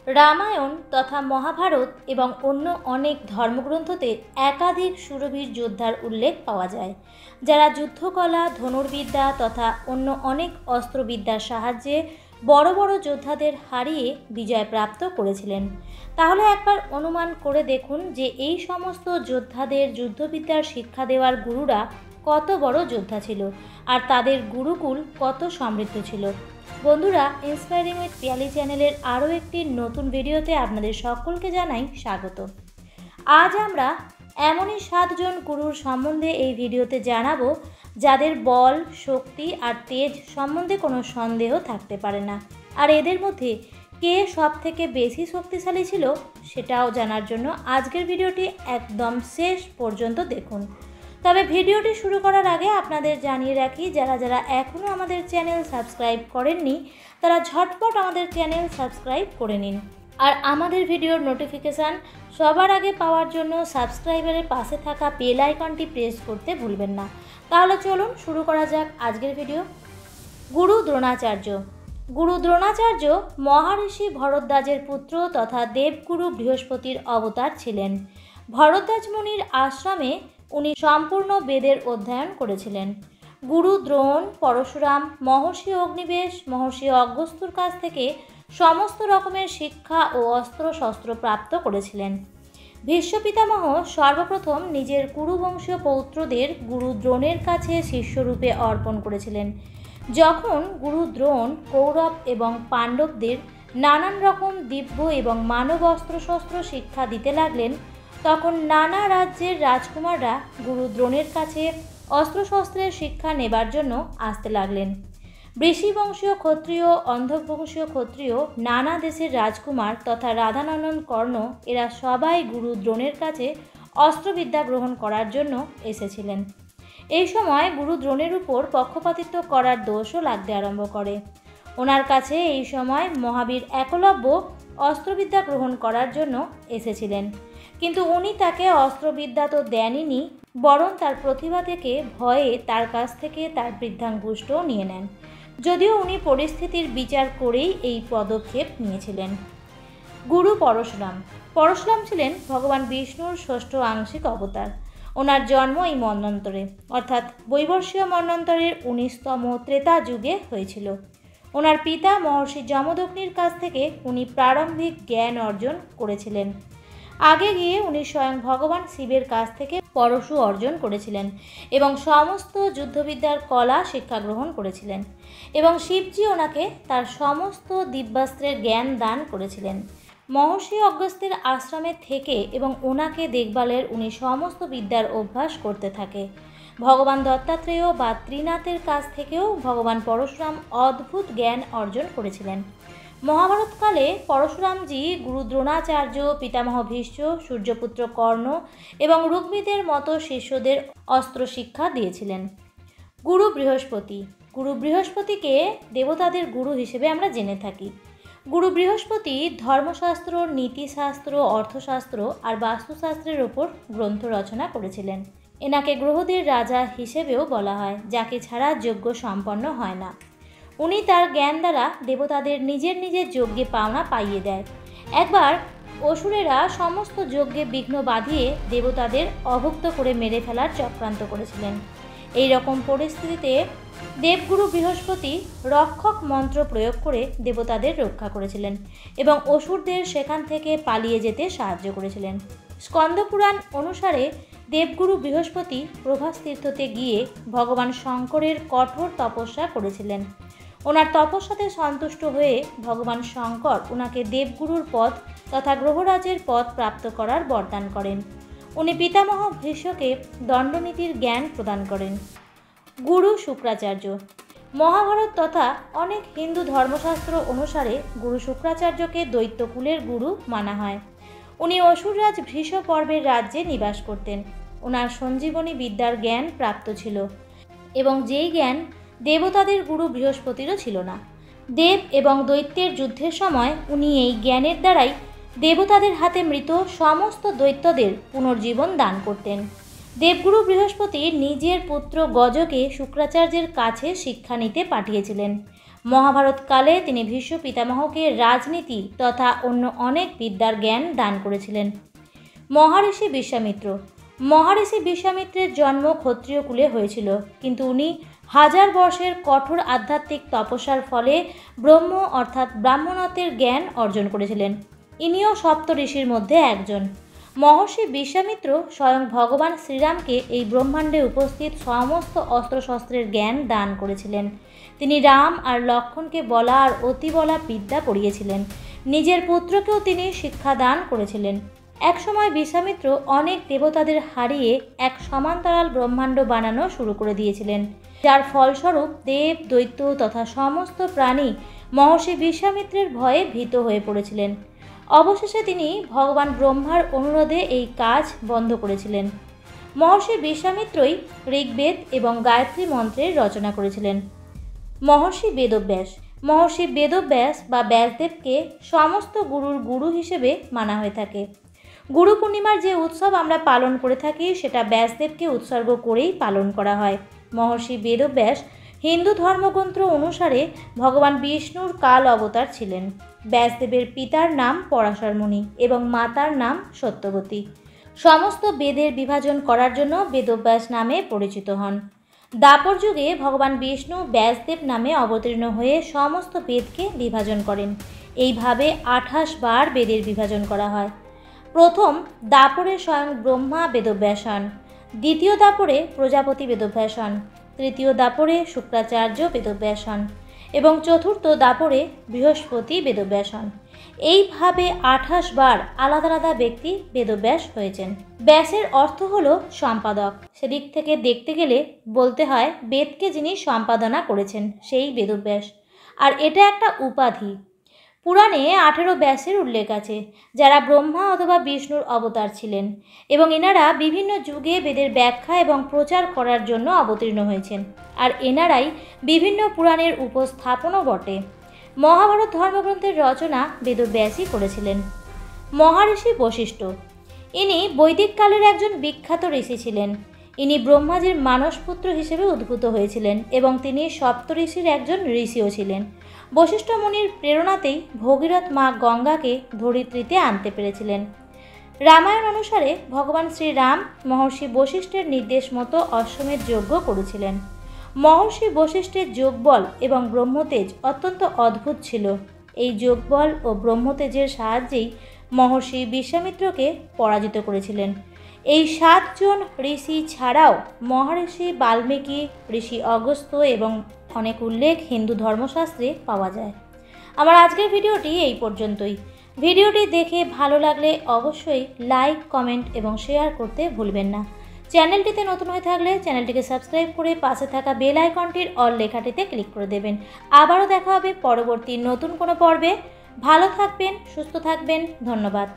রামায়ণ তথা মহাভারত এবং অন্য অনেক ধর্মগ্রন্থতে একাধিক শূরবীর যোদ্ধার উল্লেখ পাওয়া যায়, যারা যুদ্ধকলা, ধনুর্বিদ্যা তথা অন্য অনেক অস্ত্রবিদ্যার সাহায্যে বড় বড় যোদ্ধাদের হারিয়ে বিজয় প্রাপ্ত করেছিলেন। তাহলে একবার অনুমান করে দেখুন যে এই সমস্ত যোদ্ধাদের যুদ্ধবিদ্যার শিক্ষা দেওয়ার গুরুরা কত বড় যোদ্ধা ছিল আর তাদের গুরুকুল কত সমৃদ্ধ ছিল। বন্ধুরা, ইন্সপায়ারিং উইথ পিয়ালি চ্যানেলের আরও একটি নতুন ভিডিওতে আপনাদের সকলকে জানাই স্বাগত। আজ আমরা এমনই 7 জন গুরুর সম্বন্ধে এই ভিডিওতে জানাবো যাদের বল, শক্তি আর তেজ সম্বন্ধে কোনো সন্দেহ থাকতে পারে না। আর এদের মধ্যে কে সব থেকে বেশি শক্তিশালী ছিল সেটাও জানার জন্য আজকের ভিডিওটি একদম শেষ পর্যন্ত দেখুন। তবে ভিডিওটি শুরু করার আগে আপনাদের জানিয়ে রাখি, যারা যারা এখনও আমাদের চ্যানেল সাবস্ক্রাইব করেননি তারা ঝটপট আমাদের চ্যানেল সাবস্ক্রাইব করে নিন। আর আমাদের ভিডিওর নোটিফিকেশান সবার আগে পাওয়ার জন্য সাবস্ক্রাইবারের পাশে থাকা বেল আইকনটি প্রেস করতে ভুলবেন না। তাহলে চলুন শুরু করা যাক আজকের ভিডিও। গুরু দ্রোণাচার্য। গুরু দ্রোণাচার্য মহারিষি ভরদ্বাজের পুত্র তথা দেবগুরু বৃহস্পতির অবতার ছিলেন। ভরদ্বাজ মুনির আশ্রমে উনি সম্পূর্ণ বেদের অধ্যয়ন করেছিলেন। গুরু দ্রোণ পরশুরাম, মহর্ষি অগ্নিবেশ, মহর্ষি অগস্ত্যর কাছ থেকে সমস্ত রকমের শিক্ষা ও অস্ত্র শস্ত্র প্রাপ্ত করেছিলেন। ভীষ্ম পিতামহ সর্বপ্রথম নিজের কুরুবংশীয় পৌত্রদের গুরু দ্রোণের কাছে শিষ্যরূপে অর্পণ করেছিলেন। যখন গুরু দ্রোণ কৌরব এবং পাণ্ডবদের নানান রকম দিব্য এবং মানব অস্ত্রশস্ত্র শিক্ষা দিতে লাগলেন, তখন নানা রাজ্যের রাজকুমাররা গুরু দ্রোণের কাছে অস্ত্রশস্ত্রের শিক্ষা নেবার জন্য আসতে লাগলেন। বৃষিবংশীয় ক্ষত্রিয়, অন্ধবংশীয় ক্ষত্রিয়, নানা দেশের রাজকুমার তথা রাধানন্দন কর্ণ এরা সবাই গুরু দ্রোণের কাছে অস্ত্রবিদ্যা গ্রহণ করার জন্য এসেছিলেন। এই সময় গুরু দ্রোণের উপর পক্ষপাতিত্ব করার দোষও লাগতে আরম্ভ করে। ওনার কাছে এই সময় মহাবীর একলব্য অস্ত্রবিদ্যা গ্রহণ করার জন্য এসেছিলেন, কিন্তু উনি তাকে অস্ত্রবিদ্যা তো দেনইনি, বরং তার প্রতিভা থেকে ভয়ে তার কাছ থেকে তার বৃদ্ধাঙ্গুষ্ঠও নিয়ে নেন, যদিও উনি পরিস্থিতির বিচার করেই এই পদক্ষেপ নিয়েছিলেন। গুরু পরশুরাম। পরশুরাম ছিলেন ভগবান বিষ্ণুর ষষ্ঠ আংশিক অবতার। ওনার জন্ম এই মন্বন্তরে অর্থাৎ বৈবর্ষীয় মন্বন্তরের 19তম ত্রেতা যুগে হয়েছিল। ওনার পিতা মহর্ষি যমদগ্নির কাছ থেকে উনি প্রারম্ভিক জ্ঞান অর্জন করেছিলেন। আগে গিয়ে উনি স্বয়ং ভগবান শিবের কাছ থেকে পরশু অর্জন করেছিলেন এবং সমস্ত যুদ্ধবিদ্যার কলা শিক্ষা গ্রহণ করেছিলেন, এবং শিবজি ওনাকে তার সমস্ত দিব্যাস্ত্রের জ্ঞান দান করেছিলেন। মহর্ষি অগস্ত্যের আশ্রমে থেকে এবং ওনাকে দেখভালের উনি সমস্ত বিদ্যার অভ্যাস করতে থাকে। ভগবান দত্তাত্রেয় বা ত্রিনাথের কাছ থেকেও ভগবান পরশুরাম অদ্ভুত জ্ঞান অর্জন করেছিলেন। মহাভারতকালে পরশুরামজি গুরু দ্রোণাচার্য, পিতামহ ভীষ্ম, সূর্যপুত্র কর্ণ এবং রুগ্মীদের মতো শিষ্যদের অস্ত্র শিক্ষা দিয়েছিলেন। গুরু বৃহস্পতি। গুরু বৃহস্পতিকে দেবতাদের গুরু হিসেবে আমরা জেনে থাকি। গুরু বৃহস্পতি ধর্মশাস্ত্র, নীতিশাস্ত্র, অর্থশাস্ত্র আর বাস্তুশাস্ত্রের ওপর গ্রন্থ রচনা করেছিলেন। এনাকে গ্রহদের রাজা হিসেবেও বলা হয়, যাকে ছাড়া যজ্ঞ সম্পন্ন হয় না। উনি তার জ্ঞান দ্বারা দেবতাদের নিজের নিজের যজ্ঞে পাওনা পাইয়ে দেয়। একবার অসুরেরা সমস্ত যজ্ঞে বিঘ্ন বাঁধিয়ে দেবতাদের অভুক্ত করে মেরে ফেলার চক্রান্ত করেছিলেন। এই রকম পরিস্থিতিতে দেবগুরু বৃহস্পতি রক্ষক মন্ত্র প্রয়োগ করে দেবতাদের রক্ষা করেছিলেন এবং অসুরদের সেখান থেকে পালিয়ে যেতে সাহায্য করেছিলেন। স্কন্দপুরাণ অনুসারে দেবগুরু বৃহস্পতি প্রভাস তীর্থতে গিয়ে ভগবান শঙ্করের কঠোর তপস্যা করেছিলেন। ওনার তপস্যাতে সন্তুষ্ট হয়ে ভগবান শঙ্কর ওনাকে দেবগুরুর পদ তথা গ্রহরাজের পদ প্রাপ্ত করার বরদান করেন। উনি পিতামহ ভীষ্মকে দণ্ডনীতির জ্ঞান প্রদান করেন। গুরু শুক্রাচার্য। মহাভারত তথা অনেক হিন্দু ধর্মশাস্ত্র অনুসারে গুরু শুক্রাচার্যকে দৈত্যকুলের গুরু মানা হয়। উনি অসুররাজ ভৃষ পর্বের রাজ্যে নিবাস করতেন। ওনার সঞ্জীবনী বিদ্যার জ্ঞান প্রাপ্ত ছিল, এবং যেই জ্ঞান দেবতাদের গুরু বৃহস্পতিরও ছিল না। দেব এবং দৈত্যের যুদ্ধের সময় উনি এই জ্ঞানের দ্বারাই দেবতাদের হাতে মৃত সমস্ত দৈত্যদের পুনর্জীবন দান করতেন। দেবগুরু বৃহস্পতি নিজের পুত্র গজকে শুক্রাচার্যের কাছে শিক্ষা নিতে পাঠিয়েছিলেন। মহাভারতকালে তিনি ভীষ্ম পিতামহকে রাজনীতি তথা অন্য অনেক বিদ্যার জ্ঞান দান করেছিলেন। মহারিষি বিশ্বামিত্র। মহারিষি বিশ্বামিত্রের জন্ম ক্ষত্রিয় কুলে হয়েছিল, কিন্তু উনি 1000 বর্ষের কঠোর আধ্যাত্মিক তপস্যার ফলে ব্রহ্ম অর্থাৎ ব্রাহ্মণত্বের জ্ঞান অর্জন করেছিলেন। ইনিও সপ্ত ঋষির মধ্যে একজন। মহর্ষি বিশ্বামিত্র স্বয়ং ভগবান শ্রীরামকে এই ব্রহ্মাণ্ডে উপস্থিত সমস্ত অস্ত্রশস্ত্রের জ্ঞান দান করেছিলেন। তিনি রাম আর লক্ষ্মণকে বলা আর অতি বলা বিদ্যা পড়িয়েছিলেন। নিজের পুত্রকেও তিনি শিক্ষা দান করেছিলেন। একসময় বিশ্বামিত্র অনেক দেবতাদের হারিয়ে এক সমান্তরাল ব্রহ্মাণ্ড বানানো শুরু করে দিয়েছিলেন, যার ফলস্বরূপ দেব, দৈত্য তথা সমস্ত প্রাণী মহর্ষি বিশ্বামিত্রের ভয়ে ভীত হয়ে পড়েছিলেন। অবশেষে তিনি ভগবান ব্রহ্মার অনুরোধে এই কাজ বন্ধ করেছিলেন। মহর্ষি বিশ্বামিত্রই ঋগ্বেদ এবং গায়ত্রী মন্ত্রের রচনা করেছিলেন। মহর্ষি বেদব্যাস। মহর্ষি বেদব্যাস বা ব্যাসদেবকে সমস্ত গুরুর গুরু হিসেবে মানা হয়ে থাকে। গুরু পূর্ণিমার যে উৎসব আমরা পালন করে থাকি সেটা ব্যাসদেবকে উৎসর্গ করেই পালন করা হয়। মহর্ষি বেদব্যাস হিন্দু ধর্মগ্রন্থ অনুসারে ভগবান বিষ্ণুর কাল অবতার ছিলেন। ব্যাসদেবের পিতার নাম পরাশর মুনি এবং মাতার নাম সত্যবতী। সমস্ত বেদের বিভাজন করার জন্য বেদব্যাস নামে পরিচিত হন। দ্বাপর যুগে ভগবান বিষ্ণু ব্যাসদেব নামে অবতীর্ণ হয়ে সমস্ত বেদকে বিভাজন করেন। এইভাবে 28 বার বেদের বিভাজন করা হয়। প্রথম দাপরে স্বয়ং ব্রহ্মা বেদব্যাস হন, দ্বিতীয় দাপরে প্রজাপতি বেদব্যাস হন, তৃতীয় দাপরে শুক্রাচার্য বেদব্যাস হন এবং চতুর্থ দাপরে বৃহস্পতি বেদব্যাস হন। এইভাবে 28 বার আলাদা আলাদা ব্যক্তি বেদব্যাস হয়েছেন। ব্যাসের অর্থ হলো সম্পাদক। সেদিক থেকে দেখতে গেলে বলতে হয় বেদকে যিনি সম্পাদনা করেছেন সেই বেদব্যাস, আর এটা একটা উপাধি। পুরাণে 18 ব্যাসের উল্লেখ আছে, যারা ব্রহ্মা অথবা বিষ্ণুর অবতার ছিলেন এবং এনারা বিভিন্ন যুগে বেদের ব্যাখ্যা এবং প্রচার করার জন্য অবতীর্ণ হয়েছেন, আর এনারাই বিভিন্ন পুরাণের উপস্থাপনও বটে। মহাভারত ধর্মগ্রন্থের রচনা বেদব্যাসই করেছিলেন। মহারিষি বশিষ্ঠ। ইনি বৈদিক কালের একজন বিখ্যাত ঋষি ছিলেন। ইনি ব্রহ্মাজির মানসপুত্র হিসেবে উদ্ভূত হয়েছিলেন এবং তিনি সপ্তঋষির একজন ঋষিও ছিলেন। বশিষ্ঠ মুনির প্রেরণাতেই ভগীরথ মা গঙ্গাকে ধরিত্রীতে আনতে পেরেছিলেন। রামায়ণ অনুসারে ভগবান শ্রীরাম মহর্ষি বশিষ্ঠের নির্দেশ মতো অশ্বমেধ যজ্ঞ করেছিলেন। মহর্ষি বশিষ্ঠের যোগবল এবং ব্রহ্মতেজ অত্যন্ত অদ্ভুত ছিল। এই যোগবল ও ব্রহ্মতেজের সাহায্যেই মহর্ষি বিশ্বামিত্রকে পরাজিত করেছিলেন। এই 7 জন ঋষি ছাড়াও মহর্ষি বাল্মীকি, ঋষি অগস্ত্য এবং অনেক উল্লেখ হিন্দু ধর্মশাস্ত্রে পাওয়া যায়। আমার আজকের ভিডিওটি এই পর্যন্তই। ভিডিওটি দেখে ভালো লাগলে অবশ্যই লাইক, কমেন্ট এবং শেয়ার করতে ভুলবেন না। চ্যানেলটিতে নতুন হয়ে থাকলে চ্যানেলটিকে সাবস্ক্রাইব করে পাশে থাকা বেল আইকনটির অল লেখাটিতে ক্লিক করে দেবেন। আবারও দেখা হবে পরবর্তী নতুন কোনো পর্বে। ভালো থাকবেন, সুস্থ থাকবেন। ধন্যবাদ।